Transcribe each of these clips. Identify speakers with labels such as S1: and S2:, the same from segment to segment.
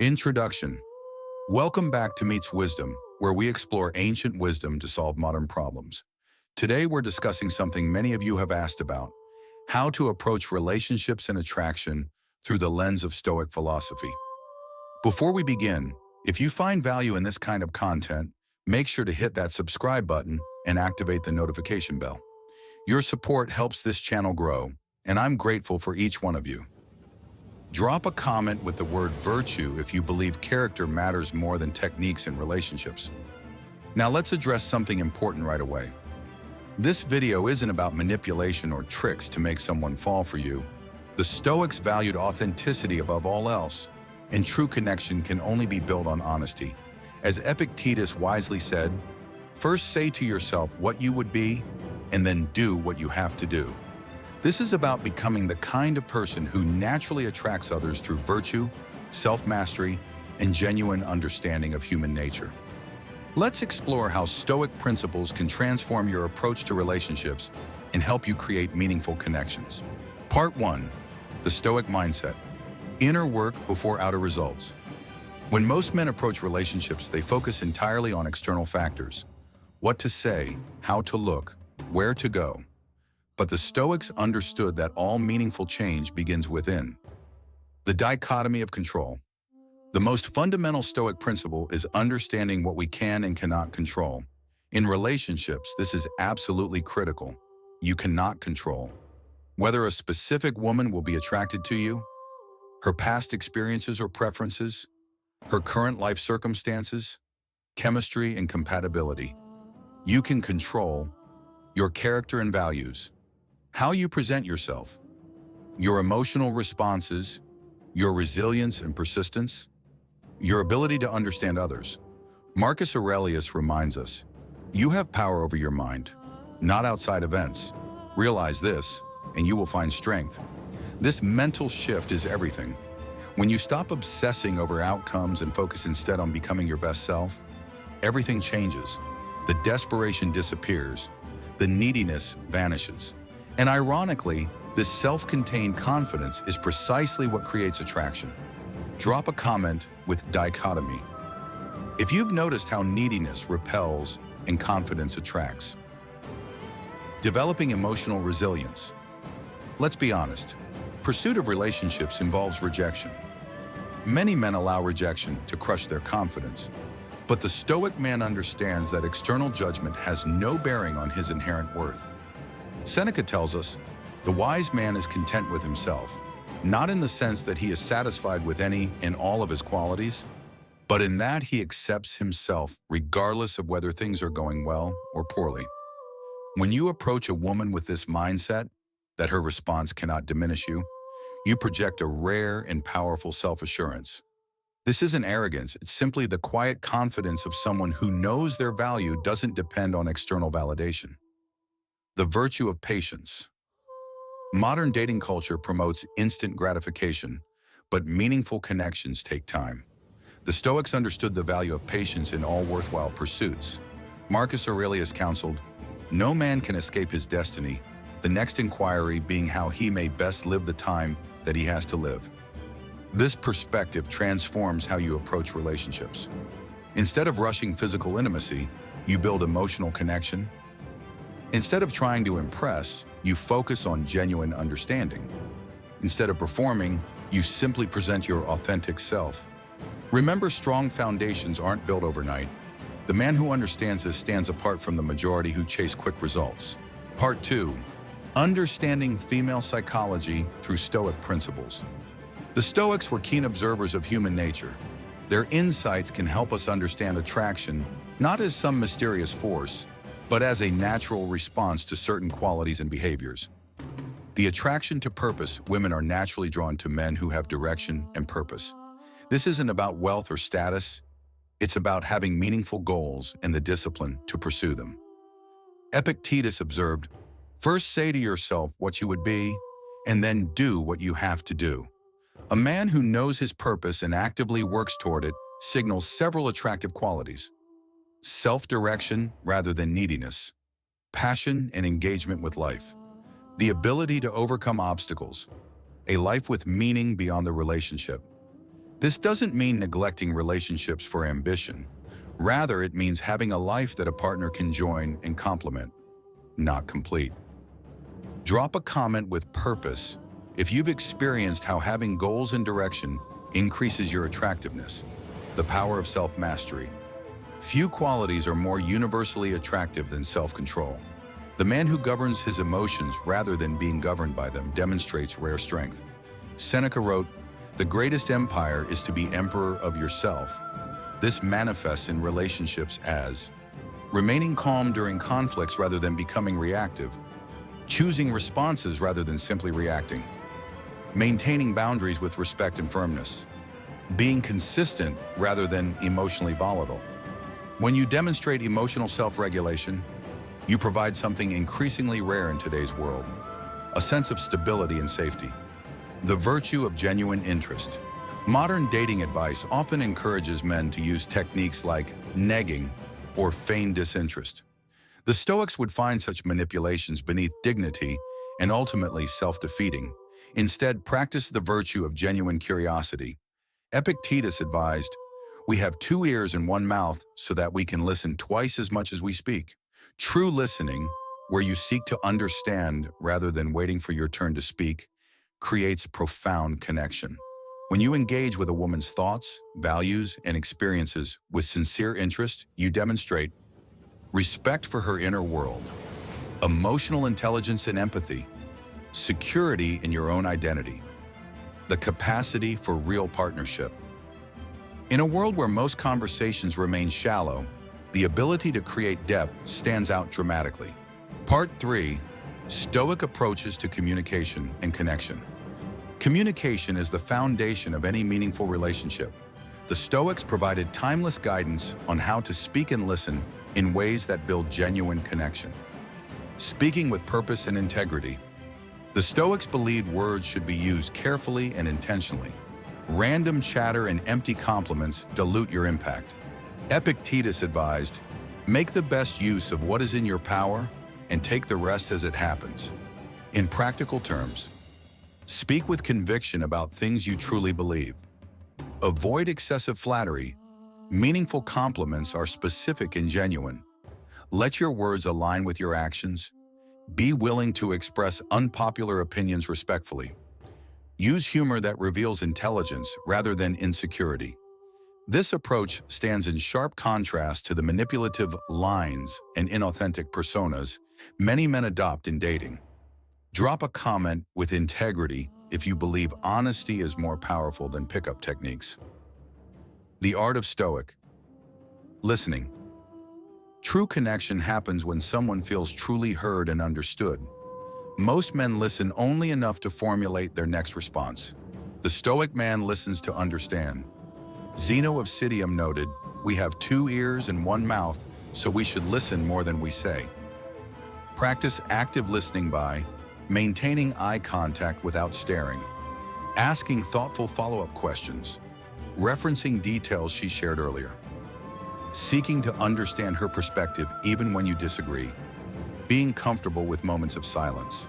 S1: Introduction. Welcome back to Meets Wisdom, where we explore ancient wisdom to solve modern problems. Today we're discussing something many of you have asked about: how to approach relationships and attraction through the lens of Stoic philosophy. Before we begin, if you find value in this kind of content, make sure to hit that subscribe button and activate the notification bell. Your support helps this channel grow, and I'm grateful for each one of you. Drop a comment with the word virtue if you believe character matters more than techniques in relationships. Now let's address something important right away. This video isn't about manipulation or tricks to make someone fall for you. The Stoics valued authenticity above all else, and true connection can only be built on honesty. As Epictetus wisely said, first say to yourself what you would be, and then do what you have to do. This is about becoming the kind of person who naturally attracts others through virtue, self-mastery, and genuine understanding of human nature. Let's explore how Stoic principles can transform your approach to relationships and help you create meaningful connections. Part 1. The Stoic mindset. Inner work before outer results. When most men approach relationships, they focus entirely on external factors: what to say, how to look, where to go. But the Stoics understood that all meaningful change begins within. The dichotomy of control. The most fundamental Stoic principle is understanding what we can and cannot control. In relationships, this is absolutely critical. You cannot control whether a specific woman will be attracted to you, her past experiences or preferences, her current life circumstances, chemistry and compatibility. You can control your character and values, how you present yourself, your emotional responses, your resilience and persistence, your ability to understand others. Marcus Aurelius reminds us, you have power over your mind, not outside events. Realize this, and you will find strength. This mental shift is everything. When you stop obsessing over outcomes and focus instead on becoming your best self, everything changes. The desperation disappears. The neediness vanishes. And ironically, this self-contained confidence is precisely what creates attraction. Drop a comment with dichotomy if you've noticed how neediness repels and confidence attracts. Developing emotional resilience. Let's be honest, pursuit of relationships involves rejection. Many men allow rejection to crush their confidence, but the Stoic man understands that external judgment has no bearing on his inherent worth. Seneca tells us, the wise man is content with himself, not in the sense that he is satisfied with any and all of his qualities, but in that he accepts himself regardless of whether things are going well or poorly. When you approach a woman with this mindset, that her response cannot diminish you, you project a rare and powerful self-assurance. This isn't arrogance, it's simply the quiet confidence of someone who knows their value doesn't depend on external validation. The virtue of patience. Modern dating culture promotes instant gratification, but meaningful connections take time. The Stoics understood the value of patience in all worthwhile pursuits. Marcus Aurelius counseled, no man can escape his destiny, the next inquiry being how he may best live the time that he has to live. This perspective transforms how you approach relationships. Instead of rushing physical intimacy, you build emotional connection. Instead of trying to impress, you focus on genuine understanding. Instead of performing, you simply present your authentic self. Remember, strong foundations aren't built overnight. The man who understands this stands apart from the majority who chase quick results. Part 2. Understanding female psychology through Stoic principles. The Stoics were keen observers of human nature. Their insights can help us understand attraction, not as some mysterious force, but as a natural response to certain qualities and behaviors. The attraction to purpose. Women are naturally drawn to men who have direction and purpose. This isn't about wealth or status. It's about having meaningful goals and the discipline to pursue them. Epictetus observed, first say to yourself what you would be, and then do what you have to do. A man who knows his purpose and actively works toward it signals several attractive qualities: self-direction rather than neediness, passion and engagement with life, the ability to overcome obstacles, a life with meaning beyond the relationship. This doesn't mean neglecting relationships for ambition. Rather, it means having a life that a partner can join and complement, not complete. Drop a comment with purpose if you've experienced how having goals and direction increases your attractiveness. The power of self-mastery. Few qualities are more universally attractive than self-control. The man who governs his emotions rather than being governed by them demonstrates rare strength. Seneca wrote, "The greatest empire is to be emperor of yourself." This manifests in relationships as remaining calm during conflicts rather than becoming reactive, choosing responses rather than simply reacting, maintaining boundaries with respect and firmness, being consistent rather than emotionally volatile. When you demonstrate emotional self-regulation, you provide something increasingly rare in today's world, a sense of stability and safety. The virtue of genuine interest. Modern dating advice often encourages men to use techniques like negging or feigned disinterest. The Stoics would find such manipulations beneath dignity and ultimately self-defeating. Instead, practice the virtue of genuine curiosity. Epictetus advised, "We have 2 ears and 1 mouth so that we can listen twice as much as we speak." True listening, where you seek to understand rather than waiting for your turn to speak, creates profound connection. When you engage with a woman's thoughts, values, and experiences with sincere interest, you demonstrate respect for her inner world, emotional intelligence and empathy, security in your own identity, the capacity for real partnership. In a world where most conversations remain shallow, the ability to create depth stands out dramatically. Part 3. Stoic approaches to communication and connection. Communication is the foundation of any meaningful relationship. The Stoics provided timeless guidance on how to speak and listen in ways that build genuine connection. Speaking with purpose and integrity. The Stoics believed words should be used carefully and intentionally. Random chatter and empty compliments dilute your impact. Epictetus advised, "Make the best use of what is in your power and take the rest as it happens." In practical terms, speak with conviction about things you truly believe. Avoid excessive flattery. Meaningful compliments are specific and genuine. Let your words align with your actions. Be willing to express unpopular opinions respectfully. Use humor that reveals intelligence rather than insecurity. This approach stands in sharp contrast to the manipulative lines and inauthentic personas many men adopt in dating. Drop a comment with integrity if you believe honesty is more powerful than pickup techniques. The art of Stoic listening. True connection happens when someone feels truly heard and understood. Most men listen only enough to formulate their next response. The Stoic man listens to understand. Zeno of Citium noted, "We have 2 ears and 1 mouth, so we should listen more than we say." Practice active listening by maintaining eye contact without staring, asking thoughtful follow-up questions, referencing details she shared earlier, seeking to understand her perspective even when you disagree, being comfortable with moments of silence.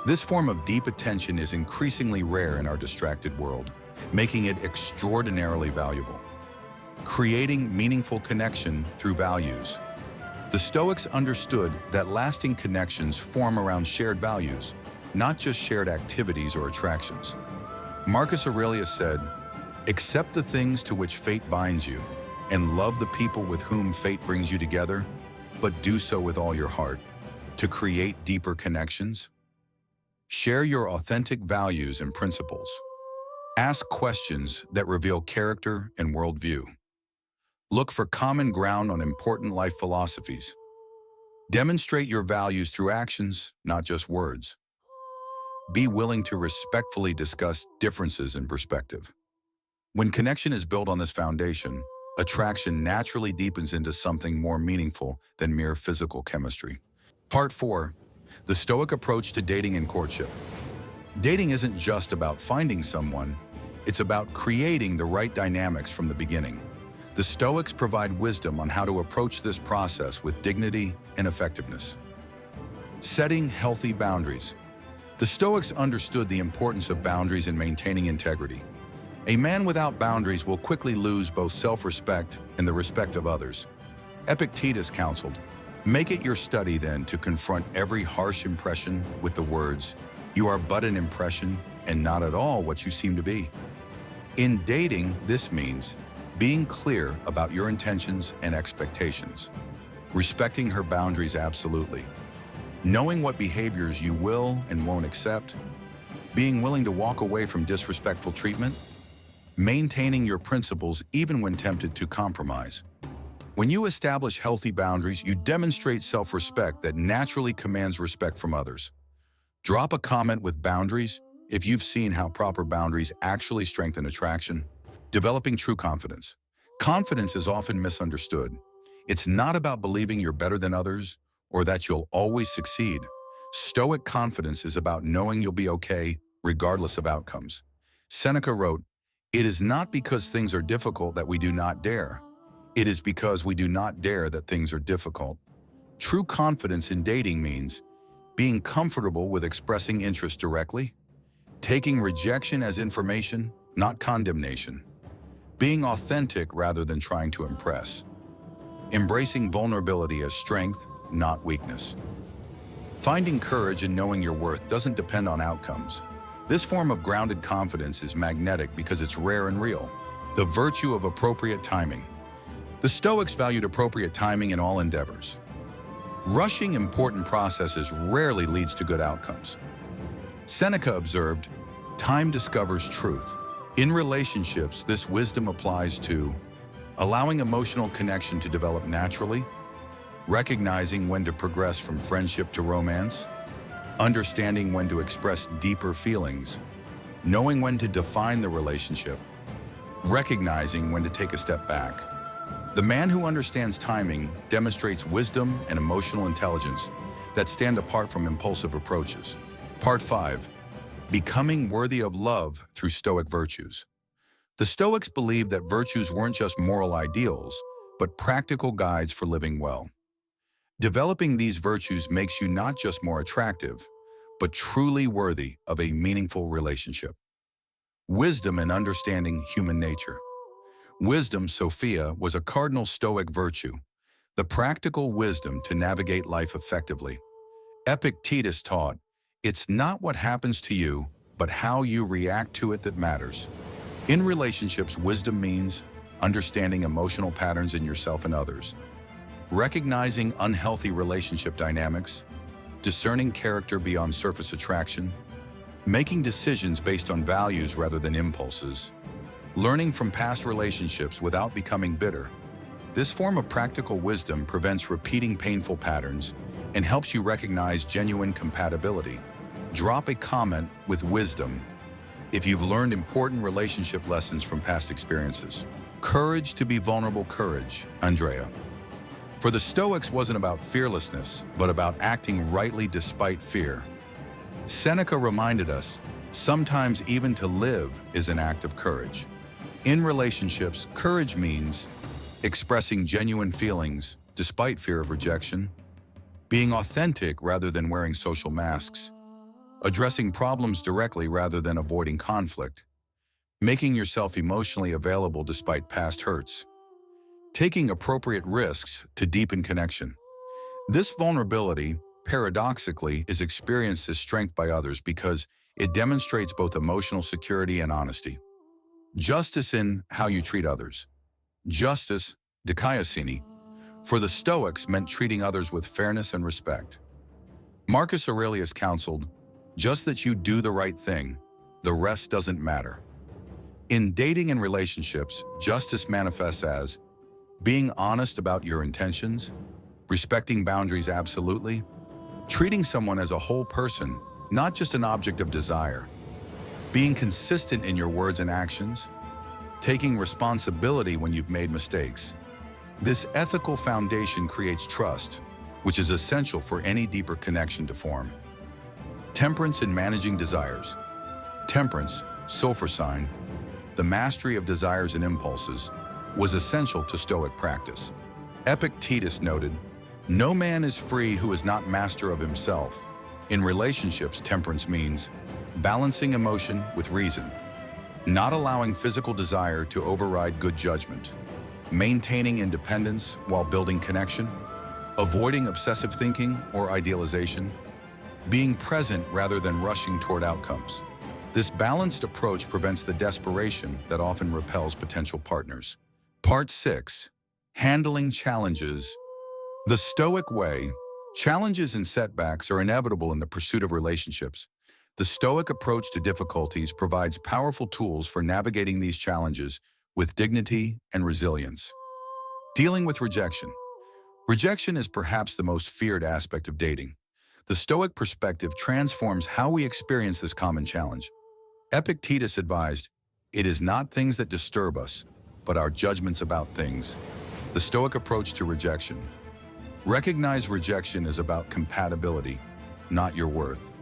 S1: This form of deep attention is increasingly rare in our distracted world, making it extraordinarily valuable. Creating meaningful connection through values. The Stoics understood that lasting connections form around shared values, not just shared activities or attractions. Marcus Aurelius said, "Accept the things to which fate binds you, and love the people with whom fate brings you together, but do so with all your heart." To create deeper connections, share your authentic values and principles. Ask questions that reveal character and worldview. Look for common ground on important life philosophies. Demonstrate your values through actions, not just words. Be willing to respectfully discuss differences in perspective. When connection is built on this foundation, attraction naturally deepens into something more meaningful than mere physical chemistry. Part 4. The Stoic approach to dating and courtship. Dating isn't just about finding someone, it's about creating the right dynamics from the beginning. The Stoics provide wisdom on how to approach this process with dignity and effectiveness. Setting healthy boundaries. The Stoics understood the importance of boundaries in maintaining integrity. A man without boundaries will quickly lose both self-respect and the respect of others. Epictetus counseled, "Make it your study then to confront every harsh impression with the words, 'You are but an impression and not at all what you seem to be.'" In dating, this means being clear about your intentions and expectations, respecting her boundaries absolutely, knowing what behaviors you will and won't accept, being willing to walk away from disrespectful treatment, maintaining your principles even when tempted to compromise. When you establish healthy boundaries, you demonstrate self-respect that naturally commands respect from others. Drop a comment with boundaries if you've seen how proper boundaries actually strengthen attraction. Developing true confidence. Confidence is often misunderstood. It's not about believing you're better than others or that you'll always succeed. Stoic confidence is about knowing you'll be okay regardless of outcomes. Seneca wrote, "It is not because things are difficult that we do not dare. It is because we do not dare that things are difficult." True confidence in dating means being comfortable with expressing interest directly, taking rejection as information, not condemnation, being authentic rather than trying to impress, embracing vulnerability as strength, not weakness. Finding courage and knowing your worth doesn't depend on outcomes. This form of grounded confidence is magnetic because it's rare and real. The virtue of appropriate timing. The Stoics valued appropriate timing in all endeavors. Rushing important processes rarely leads to good outcomes. Seneca observed, "Time discovers truth." In relationships, this wisdom applies to allowing emotional connection to develop naturally, recognizing when to progress from friendship to romance, understanding when to express deeper feelings, knowing when to define the relationship, recognizing when to take a step back. The man who understands timing demonstrates wisdom and emotional intelligence that stand apart from impulsive approaches. Part 5. Becoming worthy of love through Stoic virtues. The Stoics believed that virtues weren't just moral ideals, but practical guides for living well. Developing these virtues makes you not just more attractive, but truly worthy of a meaningful relationship. Wisdom and understanding human nature. Wisdom, Sophia, was a cardinal Stoic virtue, the practical wisdom to navigate life effectively. Epictetus taught, "It's not what happens to you, but how you react to it that matters." In relationships, wisdom means understanding emotional patterns in yourself and others, recognizing unhealthy relationship dynamics, discerning character beyond surface attraction, making decisions based on values rather than impulses, learning from past relationships without becoming bitter. This form of practical wisdom prevents repeating painful patterns and helps you recognize genuine compatibility. Drop a comment with wisdom if you've learned important relationship lessons from past experiences. Courage to be vulnerable. Courage, Andrea. For the Stoics wasn't about fearlessness, but about acting rightly despite fear. Seneca reminded us, sometimes even to live is an act of courage. In relationships, courage means expressing genuine feelings despite fear of rejection, being authentic rather than wearing social masks, addressing problems directly rather than avoiding conflict, making yourself emotionally available despite past hurts, taking appropriate risks to deepen connection. This vulnerability, paradoxically, is experienced as strength by others because it demonstrates both emotional security and honesty. Justice in how you treat others. Justice, Dichotomy, for the Stoics meant treating others with fairness and respect. Marcus Aurelius counseled, "Just that you do the right thing, the rest doesn't matter." In dating and relationships, justice manifests as being honest about your intentions, respecting boundaries absolutely, treating someone as a whole person, not just an object of desire, being consistent in your words and actions, taking responsibility when you've made mistakes. This ethical foundation creates trust, which is essential for any deeper connection to form. Temperance in managing desires. Temperance, sulfur sign, the mastery of desires and impulses, was essential to Stoic practice. Epictetus noted, "No man is free who is not master of himself." In relationships, temperance means balancing emotion with reason, not allowing physical desire to override good judgment, maintaining independence while building connection, avoiding obsessive thinking or idealization, being present rather than rushing toward outcomes. This balanced approach prevents the desperation that often repels potential partners. Part 6. Handling challenges. The Stoic way. Challenges and setbacks are inevitable in the pursuit of relationships. The Stoic approach to difficulties provides powerful tools for navigating these challenges with dignity and resilience. Dealing with rejection. Rejection is perhaps the most feared aspect of dating. The Stoic perspective transforms how we experience this common challenge. Epictetus advised, "It is not things that disturb us, but our judgments about things." The Stoic approach to rejection. Recognize rejection is about compatibility, not your worth.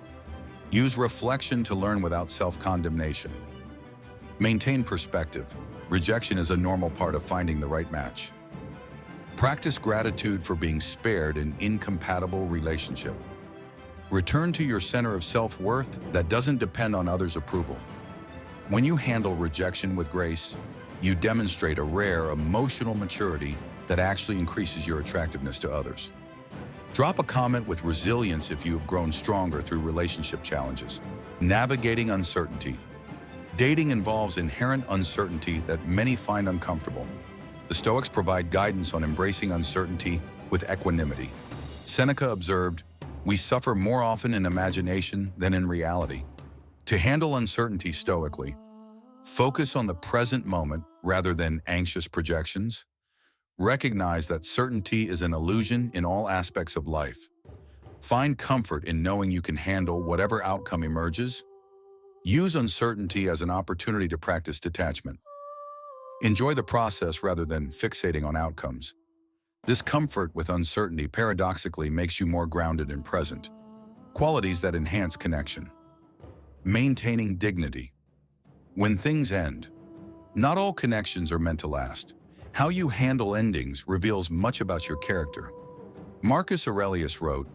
S1: Use reflection to learn without self-condemnation. Maintain perspective. Rejection is a normal part of finding the right match. Practice gratitude for being spared an incompatible relationship. Return to your center of self-worth that doesn't depend on others' approval. When you handle rejection with grace, you demonstrate a rare emotional maturity that actually increases your attractiveness to others. Drop a comment with resilience if you have grown stronger through relationship challenges. Navigating uncertainty. Dating involves inherent uncertainty that many find uncomfortable. The Stoics provide guidance on embracing uncertainty with equanimity. Seneca observed, "We suffer more often in imagination than in reality." To handle uncertainty stoically, focus on the present moment rather than anxious projections. Recognize that certainty is an illusion in all aspects of life. Find comfort in knowing you can handle whatever outcome emerges. Use uncertainty as an opportunity to practice detachment. Enjoy the process rather than fixating on outcomes. This comfort with uncertainty paradoxically makes you more grounded and present, qualities that enhance connection. Maintaining dignity. When things end, not all connections are meant to last. How you handle endings reveals much about your character. Marcus Aurelius wrote,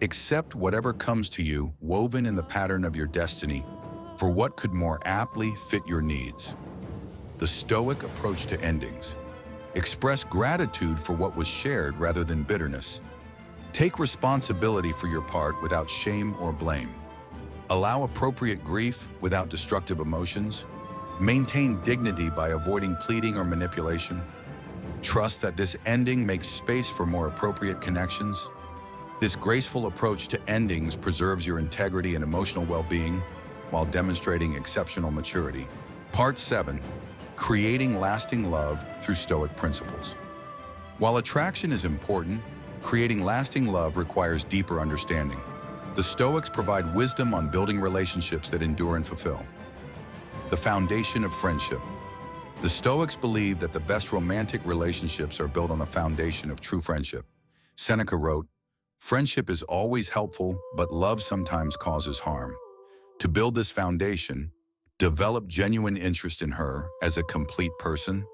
S1: "Accept whatever comes to you woven in the pattern of your destiny, for what could more aptly fit your needs?" The Stoic approach to endings. Express gratitude for what was shared rather than bitterness. Take responsibility for your part without shame or blame. Allow appropriate grief without destructive emotions. Maintain dignity by avoiding pleading or manipulation. Trust that this ending makes space for more appropriate connections. This graceful approach to endings preserves your integrity and emotional well-being while demonstrating exceptional maturity. Part 7. Creating lasting love through Stoic principles. While attraction is important, creating lasting love requires deeper understanding. The Stoics provide wisdom on building relationships that endure and fulfill. The foundation of friendship. The Stoics believe that the best romantic relationships are built on a foundation of true friendship. Seneca wrote, "Friendship is always helpful, but love sometimes causes harm." To build this foundation, develop genuine interest in her as a complete person,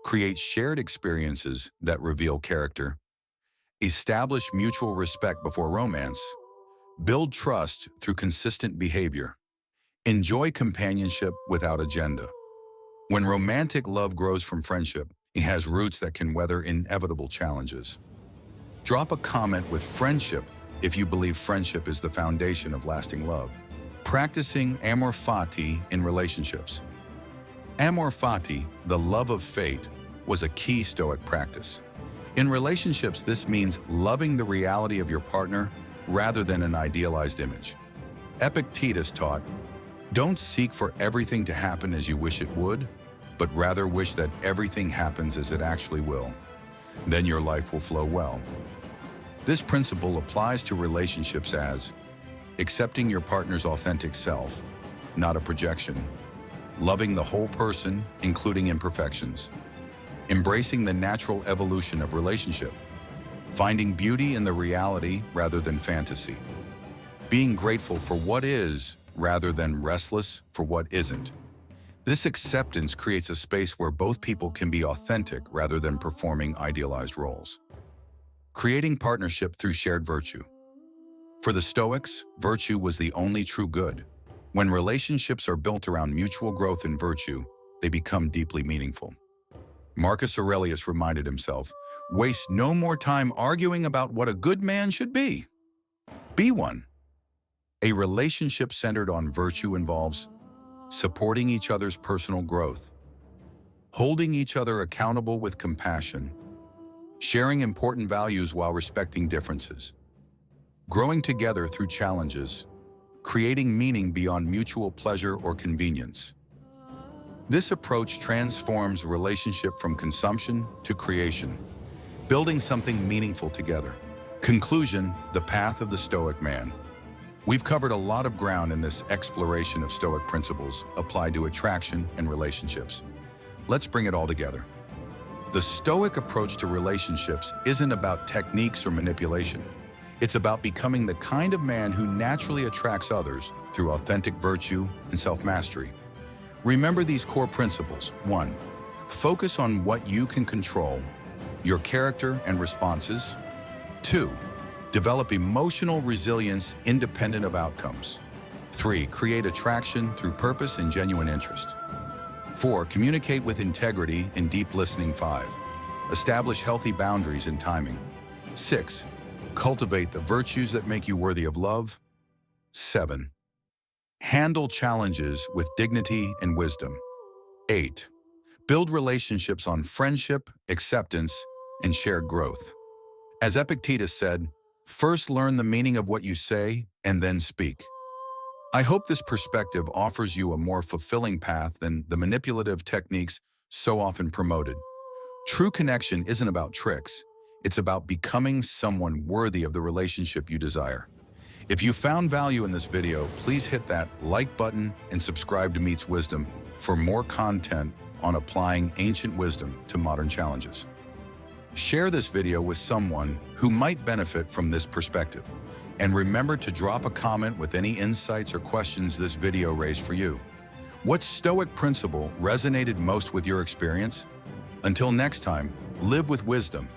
S1: create shared experiences that reveal character, establish mutual respect before romance, build trust through consistent behavior, enjoy companionship without agenda. When romantic love grows from friendship, it has roots that can weather inevitable challenges. Drop a comment with friendship if you believe friendship is the foundation of lasting love. Practicing amor fati in relationships. Amor fati, the love of fate, was a key Stoic practice. In relationships, this means loving the reality of your partner rather than an idealized image. Epictetus taught, "Don't seek for everything to happen as you wish it would, but rather wish that everything happens as it actually will. Then your life will flow well." This principle applies to relationships as accepting your partner's authentic self, not a projection, loving the whole person, including imperfections, embracing the natural evolution of relationship, finding beauty in the reality rather than fantasy, being grateful for what is rather than restless for what isn't. This acceptance creates a space where both people can be authentic rather than performing idealized roles. Creating partnership through shared virtue. For the Stoics, virtue was the only true good. When relationships are built around mutual growth and virtue, they become deeply meaningful. Marcus Aurelius reminded himself, "Waste no more time arguing about what a good man should be. Be one." A relationship centered on virtue involves supporting each other's personal growth, holding each other accountable with compassion, sharing important values while respecting differences, growing together through challenges, creating meaning beyond mutual pleasure or convenience. This approach transforms relationship from consumption to creation, building something meaningful together. Conclusion: the path of the Stoic man. We've covered a lot of ground in this exploration of Stoic principles applied to attraction and relationships. Let's bring it all together. The Stoic approach to relationships isn't about techniques or manipulation. It's about becoming the kind of man who naturally attracts others through authentic virtue and self-mastery. Remember these core principles. 1. Focus on what you can control, your character and responses. 2. Develop emotional resilience independent of outcomes. 3. Create attraction through purpose and genuine interest. 4. Communicate with integrity and deep listening. 5. Establish healthy boundaries and timing. 6. Cultivate the virtues that make you worthy of love. 7. Handle challenges with dignity and wisdom. 8. Build relationships on friendship, acceptance, and shared growth. As Epictetus said, "First learn the meaning of what you say and then speak." I hope this perspective offers you a more fulfilling path than the manipulative techniques so often promoted. True connection isn't about tricks. It's about becoming someone worthy of the relationship you desire. If you found value in this video, please hit that like button and subscribe to Meets Wisdom for more content on applying ancient wisdom to modern challenges. Share this video with someone who might benefit from this perspective. And remember to drop a comment with any insights or questions this video raised for you. What Stoic principle resonated most with your experience? Until next time, live with wisdom